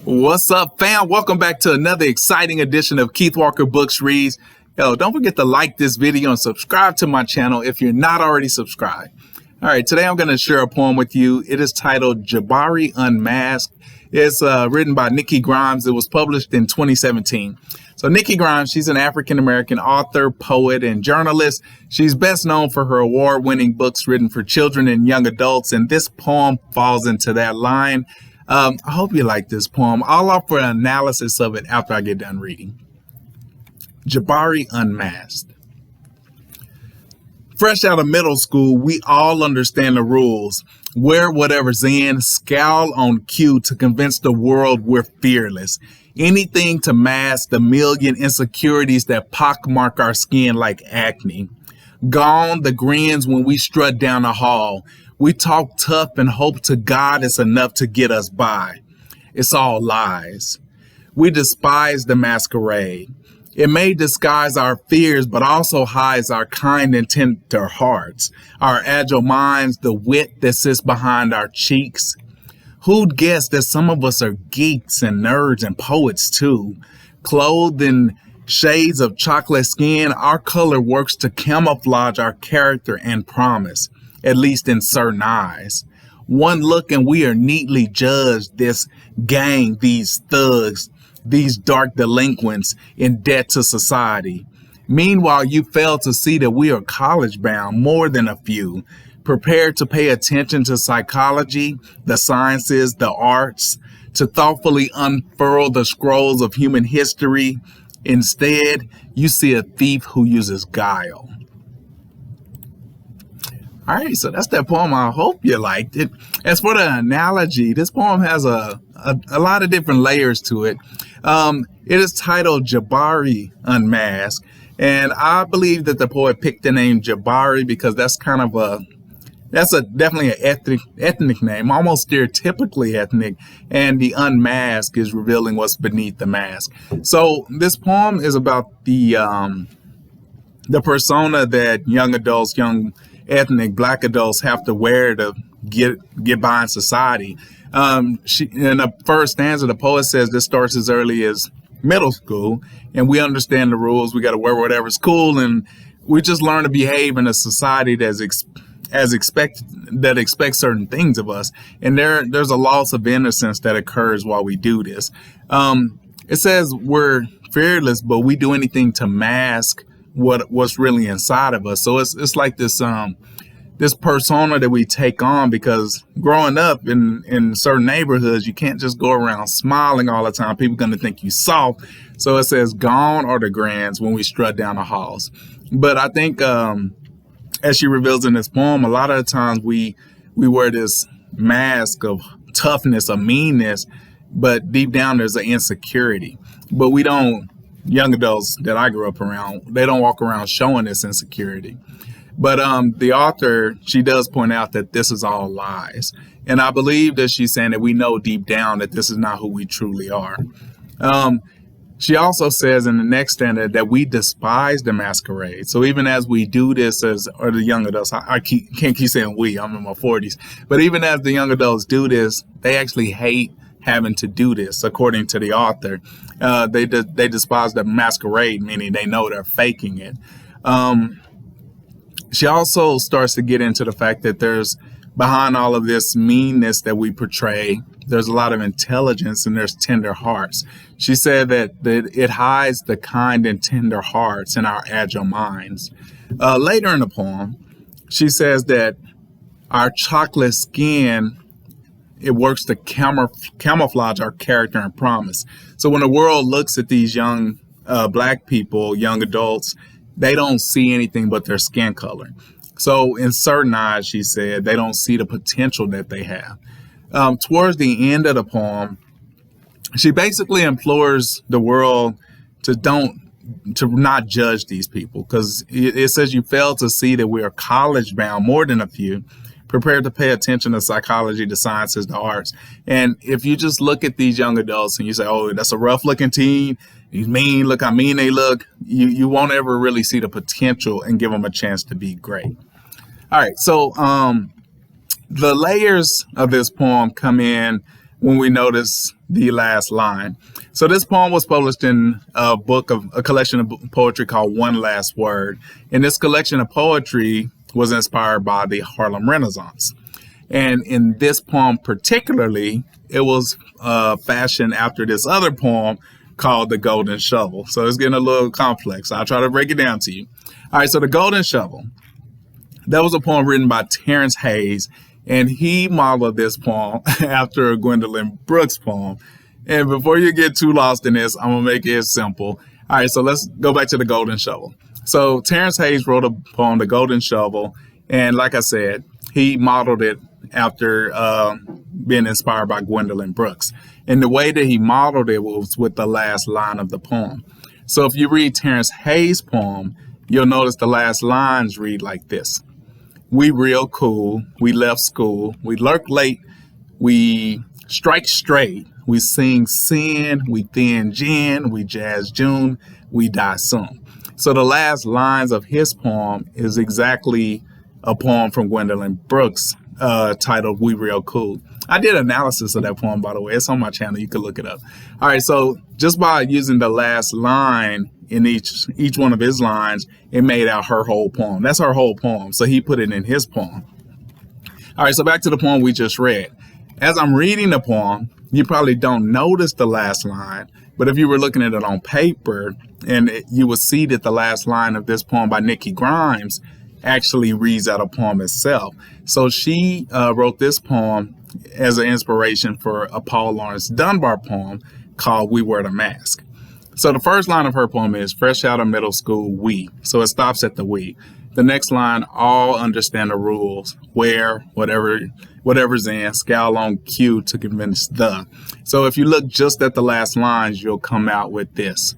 What's up, fam? Welcome back to another exciting edition of Keith Walker Books Reads. Yo, don't forget to like this video and subscribe to my channel if you're not already subscribed. All right, today I'm going to share a poem with you. It is titled Jabari Unmasked. It's written by Nikki. It was published in 2017. So Nikki, she's an African-American author, poet, and journalist. She's best known for her award-winning books written for children and young adults, and this poem falls into that line. I hope you like this poem. I'll offer an analysis of it after I get done reading. Jabari Unmasked. Fresh out of middle school, we all understand the rules. Wear whatever's in, scowl on cue to convince the world we're fearless. Anything to mask the million insecurities that pockmark our skin like acne. Gone the grins when we strut down the hall. We talk tough and hope to God it's enough to get us by. It's all lies. We despise the masquerade. It may disguise our fears, but also hides our kind and tender hearts, our agile minds, the wit that sits behind our cheeks. Who'd guess that some of us are geeks and nerds and poets too? Clothed in shades of chocolate skin, our color works to camouflage our character and promise, at least in certain eyes. One look and we are neatly judged, this gang, these thugs, these dark delinquents in debt to society. Meanwhile, you fail to see that we are college bound, more than a few, prepared to pay attention to psychology, the sciences, the arts, to thoughtfully unfurl the scrolls of human history. Instead, you see a thief who uses guile. All right, so that's that poem. I hope you liked it. As for the analogy, this poem has a lot of different layers to it. It is titled Jabari Unmasked, and I believe that the poet picked the name Jabari because that's kind of definitely an ethnic name, almost stereotypically ethnic, and the unmask is revealing what's beneath the mask. So this poem is about the persona that young adults, young ethnic black adults have to wear to get by in society. In the first stanza, the poet says this starts as early as middle school, and we understand the rules. We got to wear whatever's cool, and we just learn to behave in a society that expects certain things of us. And there's a loss of innocence that occurs while we do this. It says we're fearless, but we do anything to mask what's really inside of us. So it's like this persona that we take on, because growing up in certain neighborhoods, you can't just go around smiling all the time. People are going to think you soft. So it says gone are the grands when we strut down the halls. But I think as she reveals in this poem, a lot of the times we wear this mask of toughness, of meanness, but deep down there's an insecurity. But we don't, young adults that I grew up around, they don't walk around showing this insecurity. But the author, she does point out that this is all lies. And I believe that she's saying that we know deep down that this is not who we truly are. She also says in the next stanza that we despise the masquerade. So even as we do this or the young adults, can't keep saying we, I'm in my 40s. But even as the young adults do this, they actually hate having to do this, according to the author. They despise the masquerade, meaning they know they're faking it. She also starts to get into the fact that there's, behind all of this meanness that we portray, there's a lot of intelligence and there's tender hearts. She said that it hides the kind and tender hearts in our agile minds. Later in the poem, she says that our chocolate skin, it works to camouflage our character and promise. So when the world looks at these young black people, young adults, they don't see anything but their skin color. So in certain eyes, she said, they don't see the potential that they have. Towards the end of the poem, she basically implores the world to not judge these people, because it says you fail to see that we are college bound, more than a few, prepared to pay attention to psychology, the sciences, the arts. And if you just look at these young adults and you say, oh, that's a rough looking teen, he's mean, look how mean they look, you won't ever really see the potential and give them a chance to be great. All right, so the layers of this poem come in when we notice the last line. So this poem was published in a collection of poetry called One Last Word. And this collection of poetry was inspired by the Harlem Renaissance. And in this poem particularly, it was fashioned after this other poem called The Golden Shovel. So it's getting a little complex. I'll try to break it down to you. All right, so The Golden Shovel. That was a poem written by Terrence Hayes, and he modeled this poem after a Gwendolyn Brooks poem. And before you get too lost in this, I'm going to make it simple. All right, so let's go back to The Golden Shovel. So Terrence Hayes wrote a poem, The Golden Shovel, and like I said, he modeled it after being inspired by Gwendolyn Brooks. And the way that he modeled it was with the last line of the poem. So if you read Terrence Hayes' poem, you'll notice the last lines read like this. We real cool, we left school, we lurk late, we strike straight, we sing sin, we thin gin, we jazz June, we die soon. So the last lines of his poem is exactly a poem from Gwendolyn Brooks titled We Real Cool. I did analysis of that poem, by the way. It's on my channel. You can look it up. All right, so just by using the last line in each one of his lines, it made out her whole poem. That's her whole poem. So he put it in his poem. All right, so back to the poem we just read. As I'm reading the poem, you probably don't notice the last line, but if you were looking at it on paper, you would see that the last line of this poem by Nikki Grimes actually reads out a poem itself. So she wrote this poem as an inspiration for a Paul Laurence Dunbar poem called We Wear the Mask. So the first line of her poem is fresh out of middle school, we. So it stops at the we. The next line, all understand the rules, wear whatever's in, scowl on cue to convince the. So if you look just at the last lines, you'll come out with this.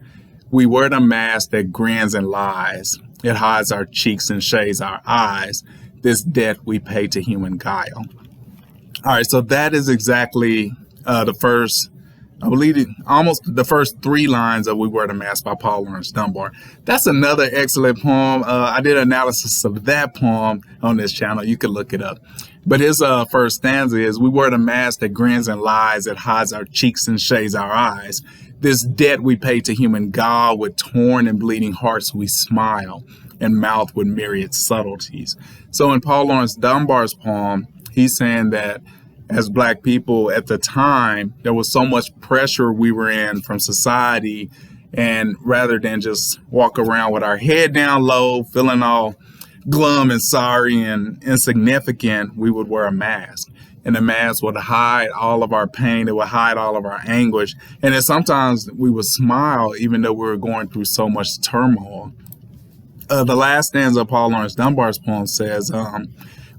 We wear the mask that grins and lies. It hides our cheeks and shades our eyes. This debt we pay to human guile. All right, so that is exactly the first, I believe, almost the first three lines of We Wear the Mask by Paul Laurence Dunbar. That's another excellent poem. I did analysis of that poem on this channel. You can look it up. But his first stanza is, we wear the mask that grins and lies, that hides our cheeks and shades our eyes. This debt we pay to human guile, with torn and bleeding hearts we smile, and mouth with myriad subtleties. So in Paul Laurence Dunbar's poem, he's saying that as Black people at the time, there was so much pressure we were in from society, and rather than just walk around with our head down low, feeling all glum and sorry and insignificant, we would wear a mask. And the mask would hide all of our pain, it would hide all of our anguish, and then sometimes we would smile even though we were going through so much turmoil. The last stanza of Paul Laurence Dunbar's poem says,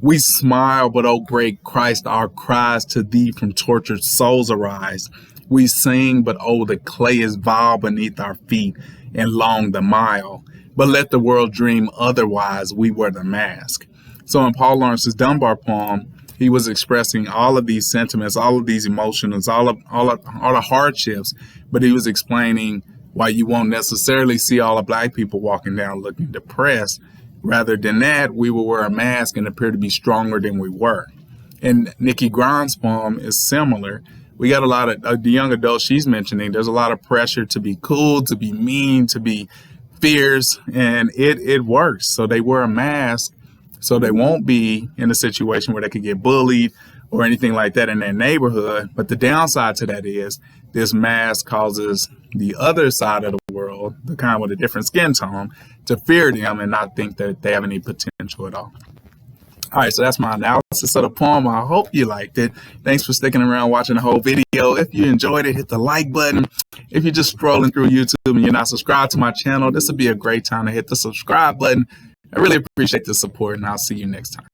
we smile, but oh great Christ, our cries to thee from tortured souls arise. We sing, but oh, the clay is vile beneath our feet and long the mile. But let the world dream otherwise, we wear the mask. So in Paul Laurence's Dunbar poem, he was expressing all of these sentiments, all of these emotions, all the hardships, but he was explaining why you won't necessarily see all the Black people walking down looking depressed. Rather than that, we will wear a mask and appear to be stronger than we were. And Nikki Grimes' poem is similar. We got a lot of the young adults she's mentioning. There's a lot of pressure to be cool, to be mean, to be fierce, and it works. So they wear a mask so they won't be in a situation where they could get bullied or anything like that in their neighborhood. But the downside to that is this mask causes the other side of the world, the kind with a different skin tone, to fear them and not think that they have any potential at all. All right, so that's my analysis of the poem. I hope you liked it. Thanks for sticking around watching the whole video. If you enjoyed it, hit the like button. If you're just scrolling through YouTube and you're not subscribed to my channel, this would be a great time to hit the subscribe button. I really appreciate the support, and I'll see you next time.